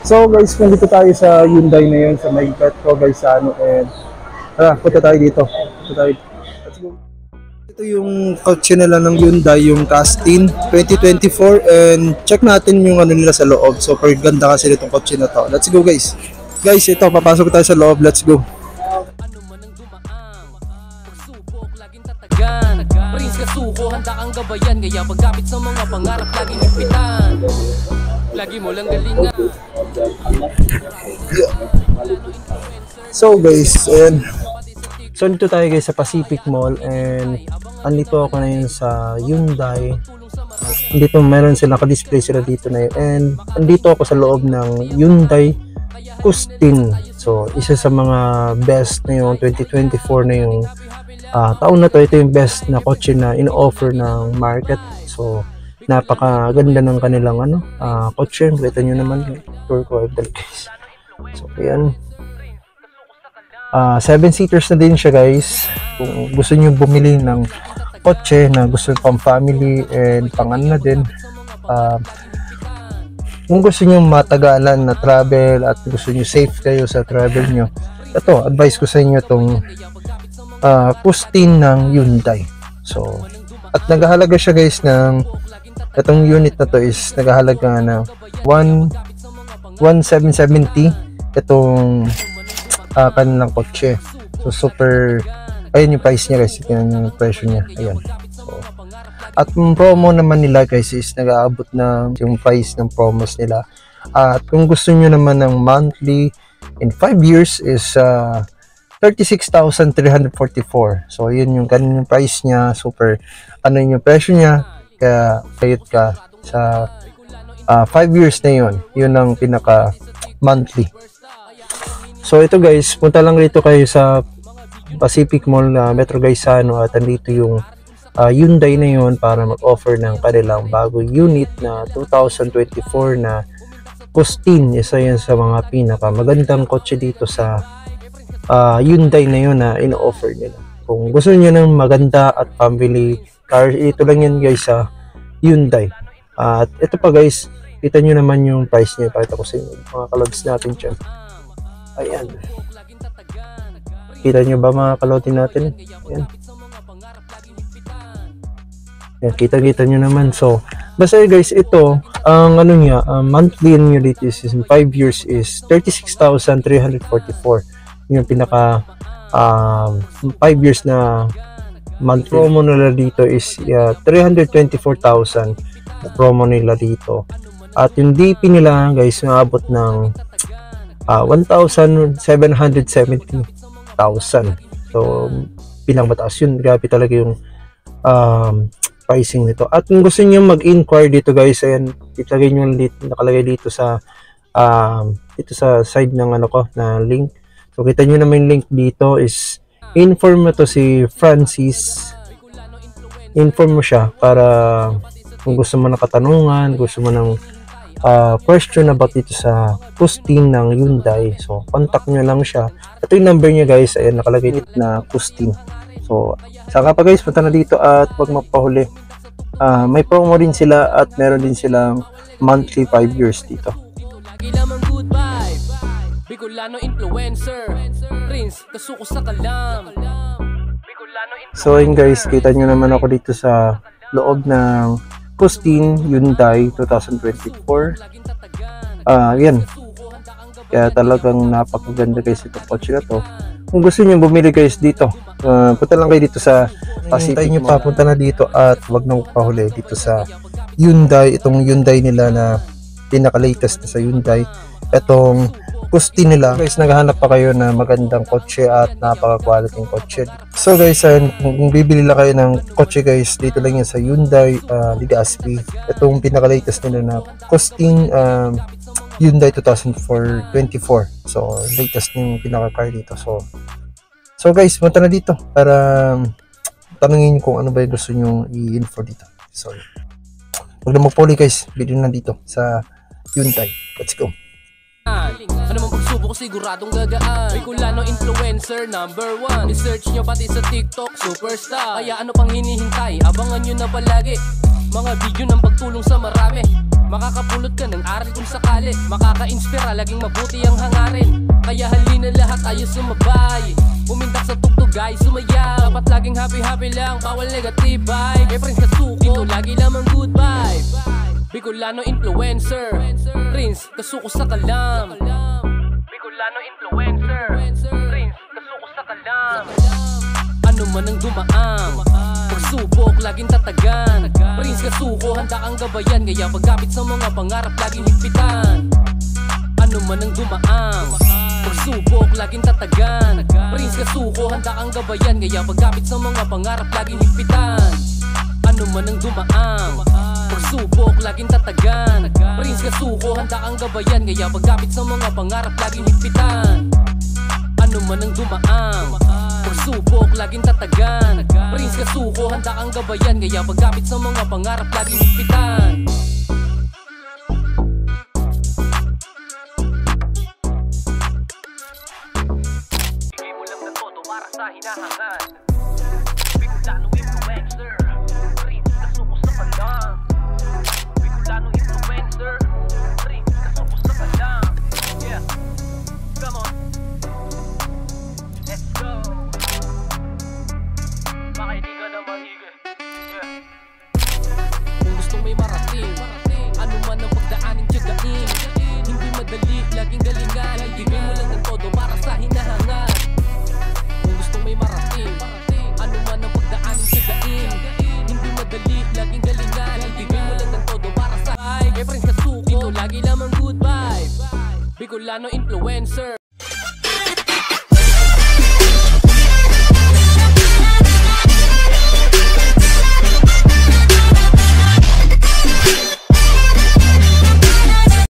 So guys, nandito tayo sa Hyundai na yun, sa may Petco guys, sa ano, and punta tayo dito. Punta tayo. Let's go. Ito yung kotse nila ng Hyundai, yung Castin 2024, and check natin yung ano nila sa loob. Super ganda kasi nitong kotse na to. Let's go guys. Guys, ito, papasok tayo sa loob. Let's go. Prince Kasuko, handa kang gabayan, kaya pagkapit sa mga pangarap laging higpitan. Lagi mo lang galingan. So guys, and so dito tayo guys sa Pacific Mall, and andito ako na yun sa Hyundai. Dito meron sila, naka-display sila dito na yun, and andito ako sa loob ng Hyundai Kustin. So isa sa mga best na yung 2024 na yung taon na to. Ito yung best na kotse na in-offer ng market. So napakaganda ng kanilang kotse. Kita nyo naman, tour ko guys. So ayan, 7-seaters na din siya guys. Kung gusto nyo bumili ng kotse na gusto pang family and pang ano na din, kung gusto nyo matagalan na travel at gusto nyo safe kayo sa travel nyo, ito, advice ko sa inyo itong Kustin ng Hyundai. So, at naghahalaga siya guys ng, itong unit na to is naghahalaga na 1,770 itong kanilang kotse. So, super, ayun yung price niya guys, yung presyo niya, ayan. So, at yung promo naman nila guys is nag-aabot na yung price ng promos nila. At kung gusto nyo naman ng monthly in 5 years is 36,344. So yun yung kanyang price niya, super ano yung presyo niya, kaya kayot ka sa 5 years na yun ang pinaka monthly. So ito guys, punta lang rito kayo sa Pacific Mall na Metro Gaisano, at andito yung Hyundai na yun para mag-offer ng kanilang bagong unit na 2024 na Kustin. Isa yan sa mga pinaka magandang kotse dito sa Hyundai na yun na in-offer nila. Kung gusto niyo ng maganda at family car, ito lang yan guys sa Hyundai. At ito pa guys, kita nyo naman yung price niya. Pakita ko sa inyo mga kalods natin dyan. Ayan, kita nyo ba mga kalodin natin? Ayan. Ayan, kita nyo naman. So basta guys, ito ang ano niya, monthly annuity is in 5 years is 36,344. Yung pinaka 5 years na monthly. Promo nila dito is 324,000 promo nila dito. At yung DP nila guys, naabot ng 1,770,000. So pinakamataas yun. Grabe talaga yung pricing nito. At kung gusto niyo mag-inquire dito guys, ayan, itlagay nyo dito, nakalagay dito sa side ng ano ko na link. So kita nyo naman yung link dito is inform mo to si Francis. Inform mo siya para kung gusto mo ng katanungan, gusto mo ng question about dito sa Kustin ng Hyundai, so contact nyo lang siya. Ito yung number niya guys, ayan, nakalagay dito na Kustin. So saka pa guys, punta na dito at wag mapahuli. May promo din sila at meron din silang monthly 5 years dito. Bicolano influencer, Prince Kasuko sa kalam. So ayun guys, kita nyo naman ako dito sa loob ng Kustin Hyundai 2024. Yan, kaya talagang napakaganda guys itong kotse na to. Kung gusto niyo bumili guys dito, punta lang kayo dito sa Pacific. Nyo pa, punta na dito at wag nang pahuli dito sa Hyundai. Itong Hyundai nila na pinaka-latest na sa Hyundai, itong Kustin nila guys. Naghahanap pa kayo na magandang kotse at napaka-quality ng kotse. So guys, kung bibili lang kayo ng kotse guys, dito lang yan sa Hyundai Legazpi. Itong pinaka-latest nila na Kustin Hyundai 2024. So latest yung pinaka-car dito. So guys, punta na dito para tanungin kung ano ba yung gusto nyo i-info dito. So huwag na magpuli guys, bilhin na dito sa Hyundai. Let's go. Ano mang pagsubok siguradong gagaan. Bicolano influencer number 1. I-search nyo pati sa TikTok superstar. Kaya ano pang hinihintay, abangan nyo na palagi mga video ng pagtulong sa marami. Makakapulot ka ng aral kung sakali. Makaka-inspira, laging mabuti ang hangarin. Kaya halina lahat tayo sumabay. Pumintak sa tugtog guys, sumayaw. Dapat laging happy-happy lang, bawal negative vibe. Kay Prince Kasuko, dito lagi lamang good vibe. Bicolano influencer, Prince Kasuko sa kalam. Bicolano influencer, Prince Kasuko sa kalam. Ano man ang dumaang pagsubok, laging tatagan. Prince Kasuko, handa kang gabayan. Kaya pagkapit sa mga pangarap, laging higpitan. Ano man ang dumaang pagsubok, laging tatagan. Prince Kasuko, handa kang gabayan. Kaya pagkapit sa mga pangarap, laging higpitan. Ano man ang dumaang pagsubok, laging tatagan. Prince Kasuko, handa kang gabayan. Kaya pagkapit sa mga pangarap, laging higpitan. Ano man ang dumaang pagsubok, laging tatagan. Prince Kasuko, handa kang gabayan. Kaya pagkapit sa mga pangarap, laging higpitan. Bigay mo lang ng todo para sa hinahangan. Bicolano influencer, Prince Kasuko sa kalam. Bicolano influencer, Prince Kasuko sa kalam. Yeah, come on, let's go. Baka hindi ka na mahigit. Yeah. Kung gustong may marating, ano man ang pagdaanin, tiyagain. Hindi madali, laging galingan. Ibigay mo lang ng todo para sa hinahangan. Kung gustong may marating, ano man ang pagdaanin, tiyagain. Hindi madali, laging galingan. Ibigay mo lang ng todo para sa Kay Prince Kasuko, dito lagi lamang good vibe. Bicolano influencer.